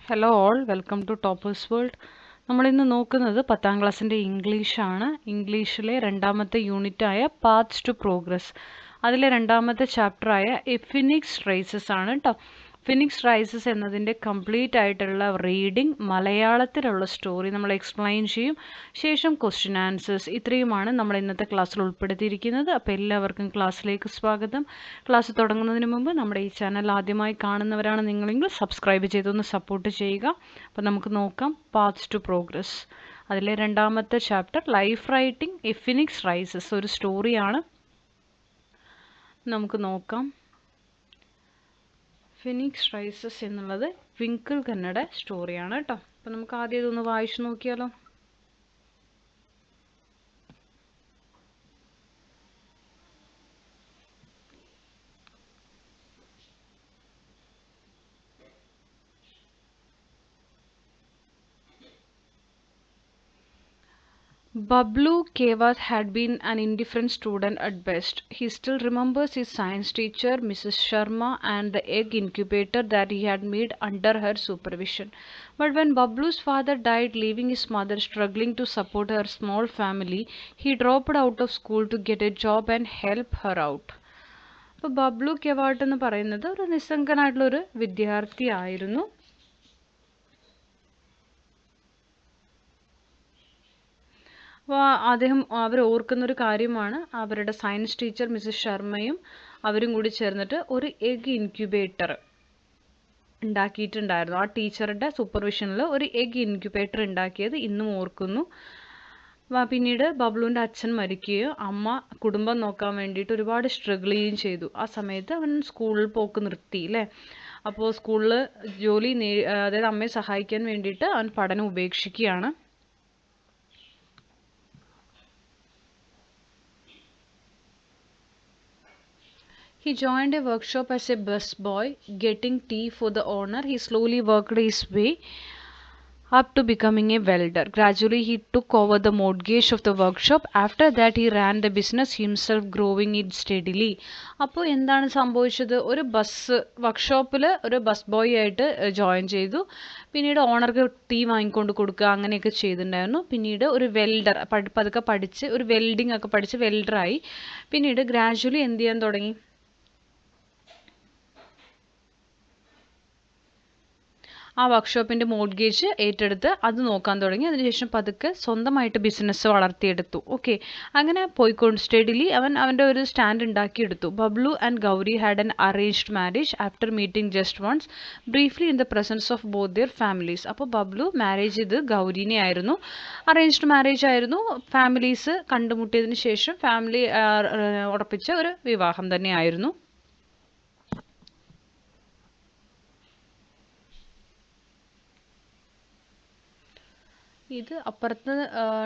Hello all, welcome to toppers world. നമ്മളിന്ന് നോക്കുന്നത് 10ാം ക്ലാസ്സിൻ്റെ ഇംഗ്ലീഷാണ്. ഇംഗ്ലീഷിലെ രണ്ടാമത്തെ യൂണിറ്റായ പാത്സ് ടു പ്രോഗ്രസ്. അതിലെ രണ്ടാമത്തെ ചാപ്റ്ററായ എ ഫിനിക്സ് റൈസസ് ആണ് കേട്ടോ. ഫിനിക്സ് റൈസസ് എന്നതിൻ്റെ കംപ്ലീറ്റ് ആയിട്ടുള്ള റീഡിംഗ്, മലയാളത്തിലുള്ള സ്റ്റോറി നമ്മൾ എക്സ്പ്ലെയിൻ ചെയ്യും. ശേഷം ക്വസ്റ്റ്യൻ ആൻസേഴ്സ്. ഇത്രയുമാണ് നമ്മൾ ഇന്നത്തെ ക്ലാസ്സിൽ ഉൾപ്പെടുത്തിയിരിക്കുന്നത്. അപ്പോൾ എല്ലാവർക്കും ക്ലാസ്സിലേക്ക് സ്വാഗതം. ക്ലാസ് തുടങ്ങുന്നതിന് മുമ്പ് നമ്മുടെ ഈ ചാനൽ ആദ്യമായി കാണുന്നവരാണ് നിങ്ങളെങ്കിൽ സബ്സ്ക്രൈബ് ചെയ്തൊന്ന് സപ്പോർട്ട് ചെയ്യുക. അപ്പോൾ നമുക്ക് നോക്കാം പാത്സ് ടു പ്രോഗ്രസ്. അതിലെ രണ്ടാമത്തെ chapter life writing a phoenix rises, ഒരു സ്റ്റോറിയാണ്. നമുക്ക് നോക്കാം. ഫിനിക്സ് റൈസസ് എന്നുള്ളത് വിങ്കിൾ ഖന്നയുടെ സ്റ്റോറിയാണ് കേട്ടോ. അപ്പോൾ നമുക്ക് ആദ്യം ഇതൊന്ന് വായിച്ചു നോക്കിയാലോ. Bablu Kevat had been an indifferent student at best. He still remembers his science teacher, Mrs. Sharma, and the egg incubator that he had made under her supervision. But when Bablu's father died, leaving his mother struggling to support her small family, he dropped out of school to get a job and help her out. അപ്പോൾ ബബ്ലു കെവാട്ട് എന്ന് പറയുന്നത് ഒരു നിസ്സംഗനായിട്ടുള്ളൊരു വിദ്യാർത്ഥിയായിരുന്നു. അപ്പോൾ അദ്ദേഹം അവർ ഓർക്കുന്നൊരു കാര്യമാണ്, അവരുടെ science teacher Mrs ശർമ്മയും അവരും കൂടി ചേർന്നിട്ട് ഒരു എഗ് ഇൻക്യുബേറ്റർ ഉണ്ടാക്കിയിട്ടുണ്ടായിരുന്നു. ആ ടീച്ചറുടെ സൂപ്പർവിഷനിൽ ഒരു എഗ് ഇൻക്യുബേറ്റർ ഉണ്ടാക്കിയത് ഇന്നും ഓർക്കുന്നു. പിന്നീട് ബബ്ലുവിൻ്റെ അച്ഛൻ മരിക്കുകയും അമ്മ കുടുംബം നോക്കാൻ വേണ്ടിയിട്ട് ഒരുപാട് സ്ട്രഗിൾ ചെയ്യുകയും ചെയ്തു. ആ സമയത്ത് അവൻ സ്കൂളിൽ പോക്ക് നിർത്തി അല്ലേ. അപ്പോൾ സ്കൂളിൽ ജോലി അതായത് അമ്മയെ സഹായിക്കാൻ വേണ്ടിയിട്ട് അവൻ പഠനം ഉപേക്ഷിക്കുകയാണ്. He joined a workshop as a busboy, getting tea for the owner. He slowly worked his way up to becoming a welder. Gradually, he took over the mortgage of the workshop. After that, he ran the business himself, growing it steadily. അപ്പോൾ എന്താണ് സംഭവിച്ചത്? ഒരു വർക്ക്ഷോപ്പിൽ ഒരു bus boy ആയിട്ട് join ചെയ്തു. പിന്നീട് ഓണർക്ക് tea വാങ്ങിക്കൊണ്ട് കൊടുക്കുക, അങ്ങനെയൊക്കെ ചെയ്തിട്ടുണ്ടായിരുന്നു. പിന്നീട് ഒരു വെൽഡർ പതുക്കെ പഠിച്ച് ഒരു വെൽഡിംഗ് ഒക്കെ പഠിച്ച് വെൽഡറായി. പിന്നീട് ഗ്രാജുവലി എന്ത് ചെയ്യാൻ തുടങ്ങി? ആ വർക്ക്ഷോപ്പിൻ്റെ മോർഗേജ് ഏറ്റെടുത്ത് അത് നോക്കാൻ തുടങ്ങി. അതിനുശേഷം പതുക്കെ സ്വന്തമായിട്ട് ബിസിനസ് വളർത്തിയെടുത്തു. ഓക്കെ, അങ്ങനെ പോയിക്കൊണ്ട് സ്റ്റഡിലി അവൻ്റെ ഒരു സ്റ്റാൻഡ് ഉണ്ടാക്കിയെടുത്തു. Bablu and Gauri had an arranged marriage after meeting just once briefly in the presence of both their families. അപ്പോൾ ബബ്ലു മാരേജ് ചെയ്ത് ഗൗരിനെ ആയിരുന്നു. അറേഞ്ച്ഡ് മാരേജ് ആയിരുന്നു. ഫാമിലീസ് കണ്ടുമുട്ടിയതിന് ശേഷം ഫാമിലി ഉറപ്പിച്ച ഒരു വിവാഹം തന്നെയായിരുന്നു. ഇത് അപ്പുറത്ത്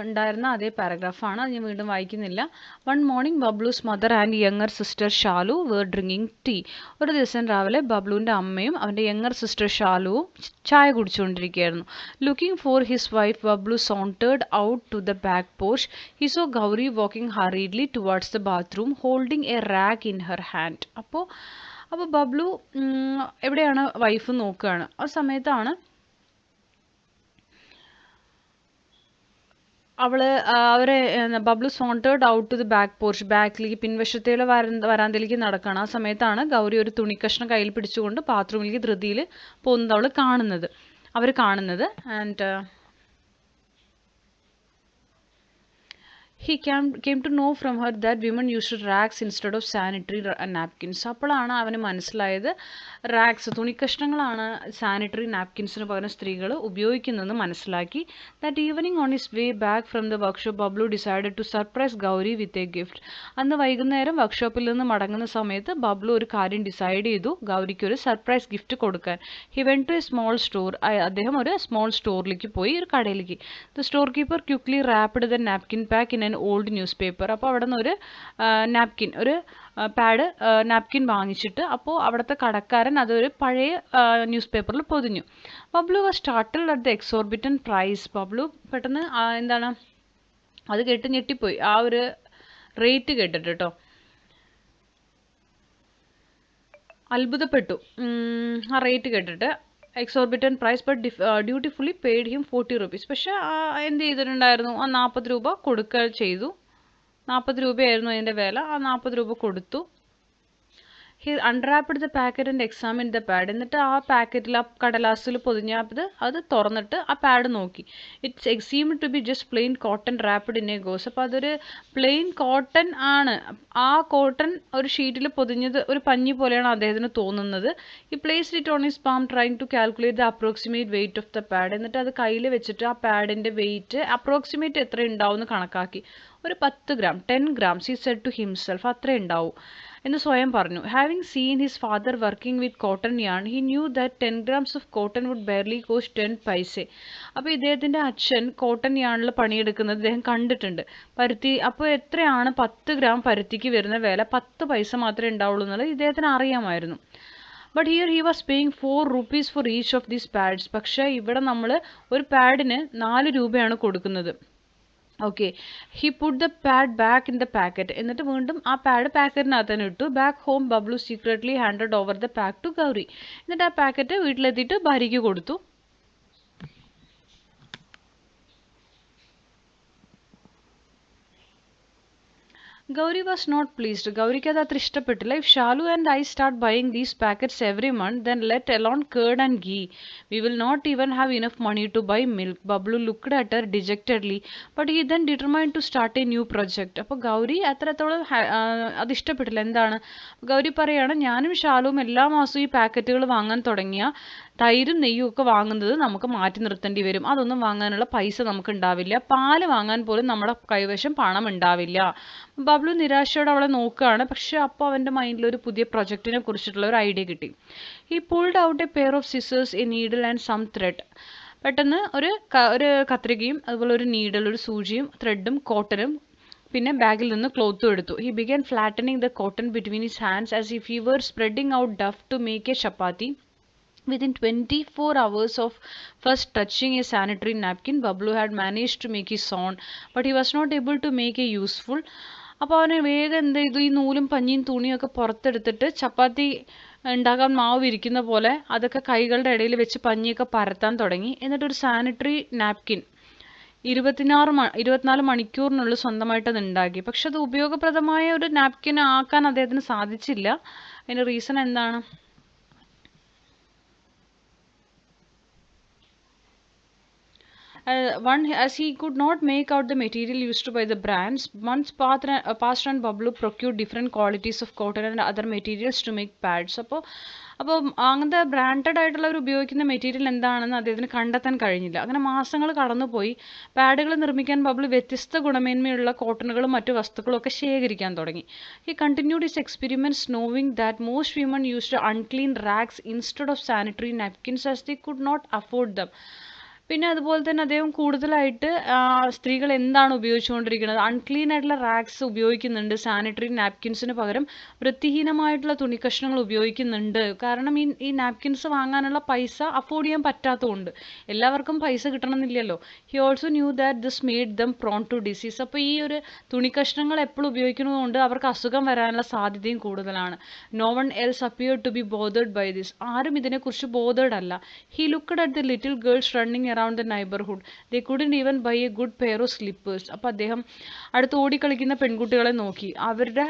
ഉണ്ടായിരുന്ന അതേ പാരഗ്രാഫാണ്, അത് ഞാൻ വീണ്ടും വായിക്കുന്നില്ല. One morning Bablu's mother and younger sister Shalu were drinking tea. ഒരു ദിവസം രാവിലെ ബബ്ലുവിൻ്റെ അമ്മയും അവൻ്റെ യങ്ങർ സിസ്റ്റർ ഷാലുവും ചായ കുടിച്ചുകൊണ്ടിരിക്കുകയായിരുന്നു. Looking for his wife, Bablu sauntered out to the back porch. He saw Gauri walking hurriedly towards the bathroom holding a rag in her hand. അപ്പോൾ ബബ്ലു എവിടെയാണ് വൈഫ് നോക്കുകയാണ്. ആ സമയത്താണ് Bablu sauntered out to the back porch, ബാക്കിലേക്ക് പിൻവശത്തേക്ക് വരാന്തയിലേക്ക് നടക്കുകയാണ്. ആ സമയത്താണ് ഗൗരി ഒരു തുണിക്കഷ്ണം കയ്യിൽ പിടിച്ചുകൊണ്ട് ബാത്റൂമിലേക്ക് ധൃതിയിൽ പോകുന്നത് അവർ കാണുന്നത്. And he came to know from her that women used rags instead of sanitary napkins. അപ്പോഴാണ് അവന് മനസ്സിലായത് റാഗ്സ് തുണിക്കഷ്ണങ്ങളാണ് സാനിറ്ററി നാപ്കിൻസിന് പകരം സ്ത്രീകൾ ഉപയോഗിക്കുന്നതെന്ന് മനസ്സിലാക്കി. That evening on his way back from the workshop Bablu decided to surprise Gauri with a gift. അന്ന് വൈകുന്നേരം വർക്ക്ഷോപ്പിൽ നിന്ന് മടങ്ങുന്ന സമയത്ത് ബബ്ലു ഒരു കാര്യം ഡിസൈഡ് ചെയ്തു, ഗൗരിക്ക് ഒരു സർപ്രൈസ് ഗിഫ്റ്റ് കൊടുക്കാൻ. He went to a small store. അദ്ദേഹം ഒരു സ്മോൾ സ്റ്റോറിലേക്ക് പോയി, ഒരു കടയിലേക്ക്. The store keeper quickly wrapped the napkin pack in old newspaper. അപ്പോൾ അവിടെ നിന്ന് ഒരു നാപ്കിൻ, ഒരു പാഡ് നാപ്കിൻ വാങ്ങിച്ചിട്ട് അപ്പോൾ അവിടുത്തെ കടക്കാരൻ അതൊരു പഴയ ന്യൂസ് പേപ്പറിൽ പൊതിഞ്ഞു. Bablu was startled at the exorbitant price. Bablu പെട്ടെന്ന് എന്താണ് അത് കേട്ട് ഞെട്ടിപ്പോയി, ആ ഒരു റേറ്റ് കേട്ടിട്ട് കേട്ടോ. അത്ഭുതപ്പെട്ടു ആ റേറ്റ് കേട്ടിട്ട്. Exorbitant price but dutifully paid him 40 rupees. പക്ഷേ എന്ത് ചെയ്തിട്ടുണ്ടായിരുന്നു, ആ 40 രൂപ കൊടുക്കുക ചെയ്തു. 40 രൂപയായിരുന്നു അതിൻ്റെ വില. ആ 40 രൂപ കൊടുത്തു. He unwrapped the packet and examine the pad. എന്നിട്ട് ആ പാക്കറ്റിൽ, ആ കടലാസിൽ പൊതിഞ്ഞത് അത് തുറന്നിട്ട് ആ പാഡ് നോക്കി. Its seemed to be just plain cotton wrapped in a gauze. അപ്പോൾ അതൊരു പ്ലെയിൻ കോട്ടൺ ആണ്. ആ കോട്ടൺ ഒരു ഷീറ്റിൽ പൊതിഞ്ഞത്, ഒരു പഞ്ഞി പോലെയാണ് അദ്ദേഹത്തിന് തോന്നുന്നത്. He placed it on his palm trying to calculate the approximate weight of the pad. എന്നിട്ട് അത് കയ്യിൽ വെച്ചിട്ട് ആ പാഡിൻ്റെ വെയിറ്റ് അപ്രോക്സിമേറ്റ് എത്ര ഉണ്ടാവും എന്ന് കണക്കാക്കി. ഒരു 10 gram, 10 grams, he said to himself, അത്രേ ഉണ്ടാവും എന്ന് സ്വയം പറഞ്ഞു. Having seen his father working with cotton yarn, he knew that 10 grams of cotton would barely cost 10 paise. അപ്പോൾ ഇദ്ദേഹത്തിൻ്റെ അച്ഛൻ കോട്ടൺ യാണിൽ പണിയെടുക്കുന്നത് ഇദ്ദേഹം കണ്ടിട്ടുണ്ട്. പരുത്തി അപ്പോൾ എത്രയാണ് 10 gram പരുത്തിക്ക് വരുന്ന വില, 10 പൈസ മാത്രമേ ഉണ്ടാവുള്ളൂ എന്നുള്ളത് ഇദ്ദേഹത്തിന് അറിയാമായിരുന്നു. But here he was paying 4 rupees for each of these pads. പക്ഷേ ഇവിടെ നമ്മൾ ഒരു പാഡിന് 4 രൂപയാണ് കൊടുക്കുന്നത്. Okay, he put the pad back in the packet. എന്നിട്ട് വീണ്ടും ആ പാഡ് പാക്കറ്റിനകത്ത് തന്നെ ഇട്ടു. Back home Bablu secretly handed over the pack to Gauri. എന്നിട്ട് ആ പാക്കറ്റ് വീട്ടിലെത്തിയിട്ട് ഭാര്യയ്ക്ക് കൊടുത്തു. Gauri was not pleased. ഗൗരിക്ക് അത് അത്ര ഇഷ്ടപ്പെട്ടില്ല. If Shalu and I start buying these packets every month, then let alone curd and ghee, we will not even have enough money to buy milk. Bablu looked at her dejectedly, but he then determined to start a new project. അപ്പോൾ ഗൗരി അത്രത്തോളം അത് ഇഷ്ടപ്പെട്ടില്ല. എന്താണ്, ഗൗരി പറയാണ്, ഞാനും ഷാലുവും എല്ലാ മാസവും ഈ പാക്കറ്റുകൾ വാങ്ങാൻ തുടങ്ങിയ തൈരും നെയ്യും ഒക്കെ വാങ്ങുന്നത് നമുക്ക് മാറ്റി നിർത്തേണ്ടി വരും. അതൊന്നും വാങ്ങാനുള്ള പൈസ നമുക്ക് ഉണ്ടാവില്ല. പാല് വാങ്ങാൻ പോലും നമ്മുടെ കൈവശം പണം ഉണ്ടാവില്ല. ബബ്ലു നിരാശയോടെ അവളെ നോക്കുകയാണ്. പക്ഷെ അപ്പോൾ അവൻ്റെ മൈൻഡിൽ ഒരു പുതിയ പ്രൊജക്റ്റിനെ കുറിച്ചിട്ടുള്ള ഒരു ഐഡിയ കിട്ടി. He pulled out a pair of scissors, a needle and some thread. പെട്ടെന്ന് ഒരു കത്രികയും അതുപോലെ ഒരു നീഡിൽ, ഒരു സൂചിയും ത്രെഡും കോട്ടനും പിന്നെ ബാഗിൽ നിന്ന് ക്ലോത്തും എടുത്തു. He began flattening the cotton between his hands as if he were spreading out dough to make a chapati. Within 24 hours of first touching a sanitary napkin, Bablu had managed to make his own, but he was not able to make a useful. അപ്പോൾ അവന് വേഗം എന്ത് ചെയ്തു, ഈ നൂലും പഞ്ഞിയും തുണിയും ഒക്കെ പുറത്തെടുത്തിട്ട് ചപ്പാത്തി ഉണ്ടാക്കാൻ മാവ് വിരിക്കുന്ന പോലെ അതൊക്കെ കൈകളുടെ ഇടയിൽ വെച്ച് പഞ്ഞിയൊക്കെ പരത്താൻ തുടങ്ങി. എന്നിട്ടൊരു സാനിറ്ററി നാപ്കിൻ 24 മണിക്കൂറിനുള്ളിൽ സ്വന്തമായിട്ട് അത് ഉണ്ടാക്കി. പക്ഷെ അത് ഉപയോഗപ്രദമായ ഒരു നാപ്കിൻ ആക്കാൻ അദ്ദേഹത്തിന് സാധിച്ചില്ല. അതിൻ്റെ റീസൺ എന്താണ്? As he could not make out the material used by the brands, months passed and Bablu procured different qualities of cotton and other materials to make pads. അപ്പോൾ അങ്ങനത്തെ ബ്രാൻഡഡ് ആയിട്ടുള്ളവർ ഉപയോഗിക്കുന്ന മെറ്റീരിയൽ എന്താണെന്ന് അദ്ദേഹത്തിന് കണ്ടെത്താൻ കഴിഞ്ഞില്ല. അങ്ങനെ മാസങ്ങൾ കടന്നുപോയി. പാഡുകൾ നിർമ്മിക്കാൻ ബബ്ലു വ്യത്യസ്ത ഗുണമേന്മയുള്ള കോട്ടണുകളും മറ്റു വസ്തുക്കളും ഒക്കെ ശേഖരിക്കാൻ തുടങ്ങി. He continued his experiments knowing that most women used unclean rags instead of sanitary napkins as they could not afford them. പിന്നെ അതുപോലെ തന്നെ അദ്ദേഹം കൂടുതലായിട്ട് സ്ത്രീകൾ എന്താണ് ഉപയോഗിച്ചുകൊണ്ടിരിക്കുന്നത്, അൺക്ലീൻ ആയിട്ടുള്ള റാഗ്സ് ഉപയോഗിക്കുന്നുണ്ട്, സാനിറ്ററി നാപ്കിൻസിന് പകരം വൃത്തിഹീനമായിട്ടുള്ള തുണിക്കഷ്ണങ്ങൾ ഉപയോഗിക്കുന്നുണ്ട്. കാരണം ഈ നാപ്കിൻസ് വാങ്ങാനുള്ള പൈസ അഫോർഡ് ചെയ്യാൻ പറ്റാത്തതുകൊണ്ട്. എല്ലാവർക്കും പൈസ കിട്ടണമെന്നില്ലല്ലോ. He also knew that this made them prone to disease. അപ്പോൾ ഈ ഒരു തുണിക്കഷ്ണങ്ങൾ എപ്പോഴും ഉപയോഗിക്കുന്നതുകൊണ്ട് അവർക്ക് അസുഖം വരാനുള്ള സാധ്യതയും കൂടുതലാണ്. No one else appeared to be bothered by this. ആരും ഇതിനെക്കുറിച്ച് ബോതേർഡ് അല്ല. He looked at the little girls running around the neighborhood. They couldn't even buy a good pair of slippers. അപ്പോൾ അദ്ദേഹം അടുത്ത് ഓടിക്കളിക്കുന്ന പെൺകുട്ടികളെ നോക്കി. അവരുടെ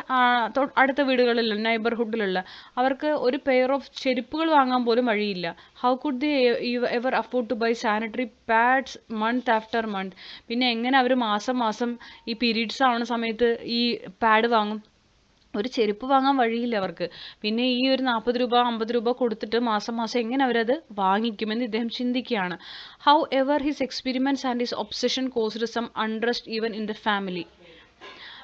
അടുത്ത വീടുകളിലുള്ള നൈബർഹുഡിലുള്ള അവർക്ക് ഒരു പെയർ ഓഫ് ചെരുപ്പുകൾ വാങ്ങാൻ പോലും വഴിയില്ല. How could they ever afford to buy sanitary pads month after month? പിന്നെ എങ്ങനെ അവർ മാസം ഈ പീരീഡ്സ് ആവുന്ന സമയത്ത് ഈ പാഡ് വാങ്ങും? ഒരു ചെരുപ്പ് വാങ്ങാൻ വഴിയില്ല അവർക്ക്. പിന്നെ ഈ ഒരു 40 രൂപ 50 രൂപ കൊടുത്തിട്ട് മാസം എങ്ങനെ അവരത് വാങ്ങിക്കുമെന്ന് ഇദ്ദേഹം ചിന്തിക്കുകയാണ്. However his experiments and his obsession caused some unrest even in the family.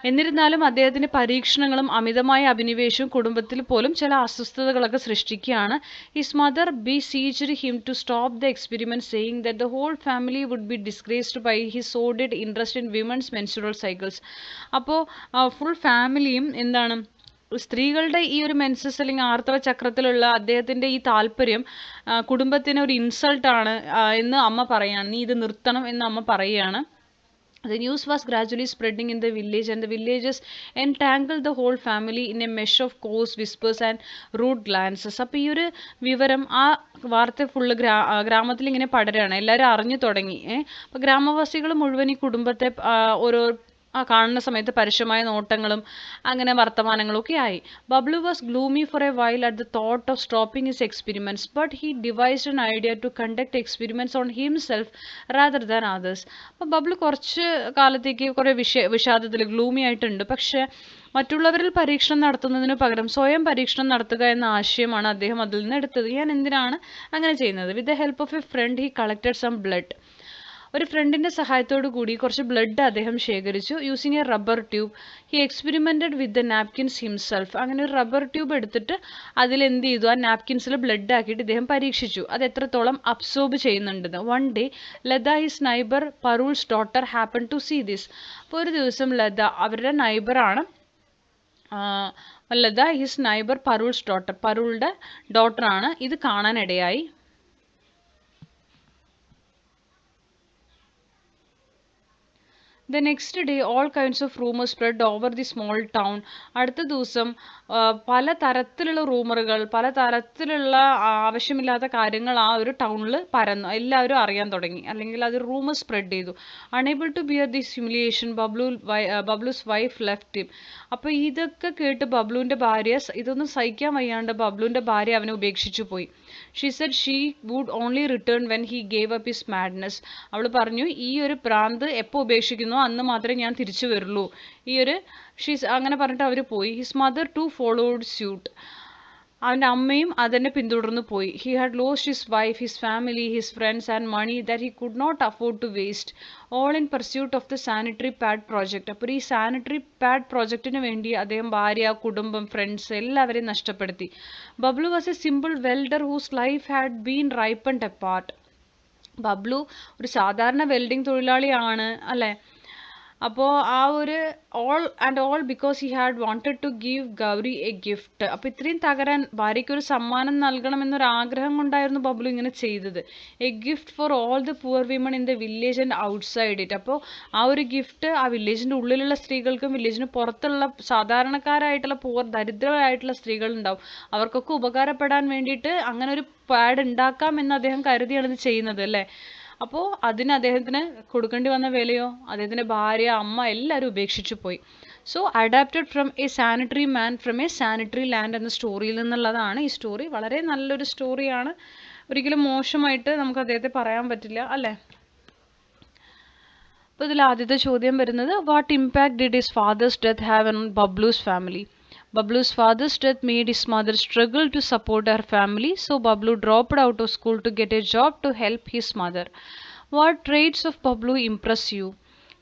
എന്നിരുന്നാലും അദ്ദേഹത്തിന്റെ പരീക്ഷണങ്ങളും അമിതമായ അഭിനിവേശവും കുടുംബത്തിൽ പോലും ചില അസ്വസ്ഥതകളൊക്കെ സൃഷ്ടിക്കുകയാണ്. His mother beseeched him to stop the experiment, saying that the whole family would be disgraced by his sordid interest in women's menstrual cycles. അപ്പോൾ full ഫാമിലിയും എന്താണ്, സ്ത്രീകളുടെ ഈ ഒരു മെൻസസ് അല്ലെങ്കിൽ ആർത്തവ ചക്രത്തിലുള്ള അദ്ദേഹത്തിന്റെ ഈ താല്പര്യം കുടുംബത്തിന് ഒരു ഇൻസൾട്ടാണ് എന്ന് അമ്മ പറയാണ്. നീ ഇത് നിർത്തണം എന്ന് അമ്മ പറയുകയാണ്. The news was gradually spreading in the village, and the villagers entangled the whole family in a mesh of coarse whispers and rude glances. അപ്പോൾ ഈ ഒരു വിവരം ആ വാർത്ത ഫുള്ള് ഗ്രാമത്തിൽ ഇങ്ങനെ പടരാണ്, എല്ലാവരും അറിഞ്ഞു തുടങ്ങി. അപ്പോൾ ഗ്രാമവാസികൾ മുഴുവൻ ഈ കുടുംബത്തെ ഓരോ കാണുന്ന സമയത്ത് പരുഷമായ നോട്ടങ്ങളും അങ്ങനെ വർത്തമാനങ്ങളും ഒക്കെ ആയി. Bablu was gloomy for a while at the thought of stopping his experiments, but he devised an idea to conduct experiments on himself rather than others. അപ്പോൾ ബബ്ലു കുറച്ച് കാലത്തേക്ക് കുറേ വിഷാദത്തിൽ ഗ്ലൂമി ആയിട്ടുണ്ട്. പക്ഷേ മറ്റുള്ളവരിൽ പരീക്ഷണം നടത്തുന്നതിന് പകരം സ്വയം പരീക്ഷണം നടത്തുക എന്ന ആശയമാണ് അദ്ദേഹം അതിൽ നിന്ന് എടുത്തത്. ഞാൻ എന്തിനാണ് അങ്ങനെ ചെയ്യുന്നത്? With the help of a friend he collected some blood. ഒരു ഫ്രണ്ടിൻ്റെ സഹായത്തോടു കൂടി കുറച്ച് ബ്ലഡ് അദ്ദേഹം ശേഖരിച്ചു. Using a rubber tube he experimented with the napkins himself. അങ്ങനെ ഒരു റബ്ബർ ട്യൂബ് എടുത്തിട്ട് അതിൽ എന്ത് ചെയ്തു, ആ നാപ്കിൻസിൽ ബ്ലഡ് ആക്കിയിട്ട് ഇദ്ദേഹം പരീക്ഷിച്ചു അത് എത്രത്തോളം അബ്സോർബ് ചെയ്യുന്നുണ്ടെന്ന്. One day Lata his neighbour Parul's daughter happen to see this. അപ്പോൾ ഒരു ദിവസം ലത, അവരുടെ നൈബറാണ് Lata, his neighbour Parul's daughter, പറൂളുടെ ഡോട്ടറാണ്, ഇത് കാണാനിടയായി. The next day all kinds of rumors spread over the small town. അടുത്ത ദിവസം പല തരത്തിലുള്ള റൂമറുകൾ, പല തരത്തിലുള്ള ആവശ്യമില്ലാത്ത കാര്യങ്ങൾ ആ ഒരു ടൗണിൽ പരന്നു, എല്ലാവരും അറിയാൻ തുടങ്ങി, അല്ലെങ്കിൽ അത് റൂമർ സ്പ്രെഡ് ചെയ്തു. Unable to bear this humiliation Bablu's wife left him. അപ്പോൾ ഇതൊക്കെ കേട്ട് ബബ്ലുവിൻ്റെ ഭാര്യ, ഇതൊന്നും സഹിക്കാൻ വയ്യാണ്ട് ബബ്ലുവിൻ്റെ ഭാര്യ അവനെ ഉപേക്ഷിച്ചു പോയി. She said she would only return when he gave up his madness. അവൾ പറഞ്ഞു, ഈ ഒരു പ്രാന്ത് എപ്പോൾ ഉപേക്ഷിക്കുന്നു അന്ന് മാത്രമേ ഞാൻ തിരിച്ചു വരുള്ളൂ. അങ്ങനെ പറഞ്ഞിട്ട് അവർ പോയി. His mother too followed suit. അവൻ്റെ അമ്മയും അതിനെ പിന്തുടർന്ന് പോയി. He had lost his wife, his family, his friends and money that he could not afford to waste, all in pursuit of the sanitary pad project. അപ്പോൾ ഈ sanitary pad പ്രോജക്റ്റിന് വേണ്ടി അദ്ദേഹം ഭാര്യ, കുടുംബം, ഫ്രണ്ട്സ് എല്ലാവരെയും നഷ്ടപ്പെടുത്തി. Bablu was a simple welder whose life had been ripened apart. Bablu ഒരു സാധാരണ വെൽഡിംഗ് തൊഴിലാളിയാണ് അല്ലേ. അപ്പോൾ ആ ഒരു all because he had wanted to give Gauri a gift. അപ്പോൾ ഇത്രയും തകരാൻ ഭാര്യയ്ക്ക് ഒരു സമ്മാനം നൽകണമെന്നൊരു ആഗ്രഹം കൊണ്ടായിരുന്നു ബബ്ലു ഇങ്ങനെ ചെയ്തത്. A gift for all the poor women in the village and outside it. അപ്പോൾ ആ ഒരു ഗിഫ്റ്റ് ആ വില്ലേജിൻ്റെ ഉള്ളിലുള്ള സ്ത്രീകൾക്കും വില്ലേജിന് പുറത്തുള്ള സാധാരണക്കാരായിട്ടുള്ള ദരിദ്രരായിട്ടുള്ള സ്ത്രീകളുണ്ടാവും, അവർക്കൊക്കെ ഉപകാരപ്പെടാൻ വേണ്ടിയിട്ട് അങ്ങനെ ഒരു പാഡ് ഉണ്ടാക്കാം എന്ന് അദ്ദേഹം കരുതിയാണ് ഇത് ചെയ്യുന്നത് അല്ലേ. അപ്പോൾ അതിന് അദ്ദേഹത്തിന് കൊടുക്കേണ്ടി വന്ന വിലയോ, അദ്ദേഹത്തിൻ്റെ ഭാര്യ, അമ്മ എല്ലാവരും ഉപേക്ഷിച്ചു പോയി. So adapted from A sanitary man from A sanitary land എന്ന സ്റ്റോറിയിൽ നിന്നുള്ളതാണ് ഈ സ്റ്റോറി. വളരെ നല്ലൊരു സ്റ്റോറിയാണ്, ഒരിക്കലും മോശമായിട്ട് നമുക്ക് അദ്ദേഹത്തെ പറയാൻ പറ്റില്ല അല്ലേ. അപ്പോൾ ഇതിൽ ആദ്യത്തെ ചോദ്യം വരുന്നത്, what impact did his father's death have on Bablu's family? Bablu's father's death made his mother struggle to support her family, so Bablu dropped out of school to get a job to help his mother. What traits of Bablu impress you?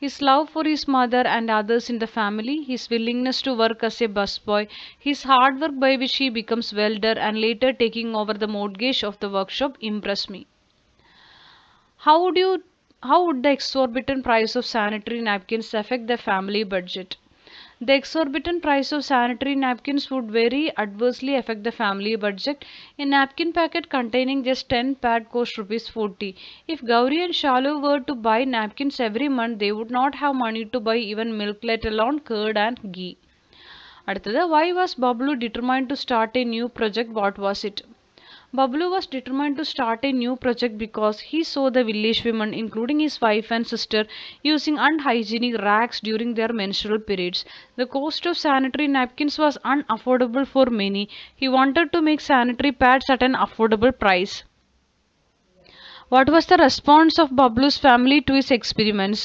His love for his mother and others in the family, his willingness to work as a busboy, his hard work by which he becomes welder and later taking over the mortgage of the workshop impress me. How would the exorbitant price of sanitary napkins affect the family budget? The exorbitant price of sanitary napkins would very adversely affect the family budget. A napkin packet containing just 10 pad cost ₹40. If Gauri and Shalu were to buy napkins every month, they would not have money to buy even milk, let alone curd and ghee. അടുത്തത്, why was Bablu determined to start a new project? What was it? Bablu was determined to start a new project because he saw the village women, including his wife and sister, using unhygienic rags during their menstrual periods. The cost of sanitary napkins was unaffordable for many. He wanted to make sanitary pads at an affordable price. What was the response of Bablu's family to his experiments?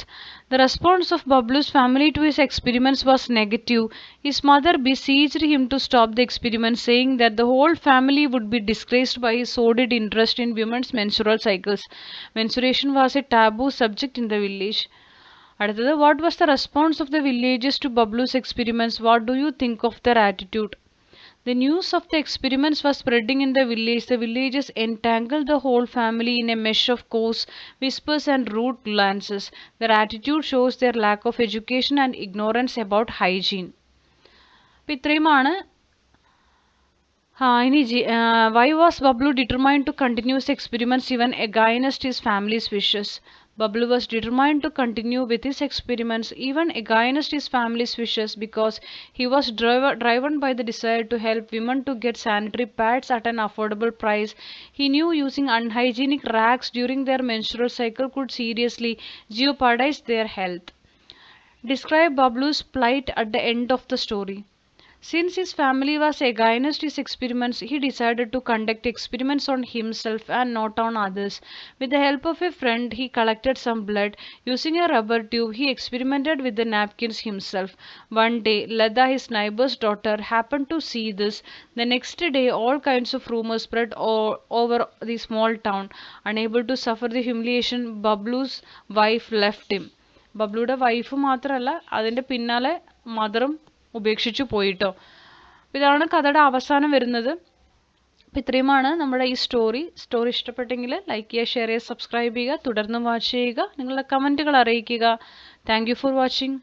The response of Bablu's family to his experiments was negative. His mother besieged him to stop the experiments, saying that the whole family would be disgraced by his sordid interest in women's menstrual cycles. Menstruation was a taboo subject in the village. அடுத்தது, what was the response of the villagers to Bablu's experiments? What do you think of their attitude? The news of the experiments was spreading in the village. The villagers entangled the whole family in a mesh of coarse whispers and rude glances. Their attitude shows their lack of education and ignorance about hygiene. ഇത്രയുമാണ്. Why was Bablu determined to continue his experiments even against his family's wishes? Bablu was determined to continue with his experiments even against his family's wishes because he was driven by the desire to help women to get sanitary pads at an affordable price. He knew using unhygienic rags during their menstrual cycle could seriously jeopardize their health. Describe Bablu's plight at the end of the story. Since his family was against his experiments, he decided to conduct experiments on himself and not on others. With the help of a friend, he collected some blood. Using a rubber tube, he experimented with the napkins himself. One day, Lada, his neighbor's daughter, happened to see this. The next day, all kinds of rumors spread over the small town. Unable to suffer the humiliation, Bablu's wife left him. ബബ്ലുയുടെ wife മാത്രമല്ല അതിൻ്റെ പിന്നാലെ മദറും ഉപേക്ഷിച്ചു പോയിട്ടോ. ഇതാണ് കഥയുടെ അവസാനം വരുന്നത്. അപ്പോൾ ഇത്രയുമാണ് നമ്മുടെ ഈ സ്റ്റോറി ഇഷ്ടപ്പെട്ടെങ്കിൽ ലൈക്ക് ചെയ്യുക, ഷെയർ ചെയ്യുക, സബ്സ്ക്രൈബ് ചെയ്യുക, തുടർന്ന് വാച്ച് ചെയ്യുക, നിങ്ങളുടെ കമൻറ്റുകൾ അറിയിക്കുക. Thank you for watching.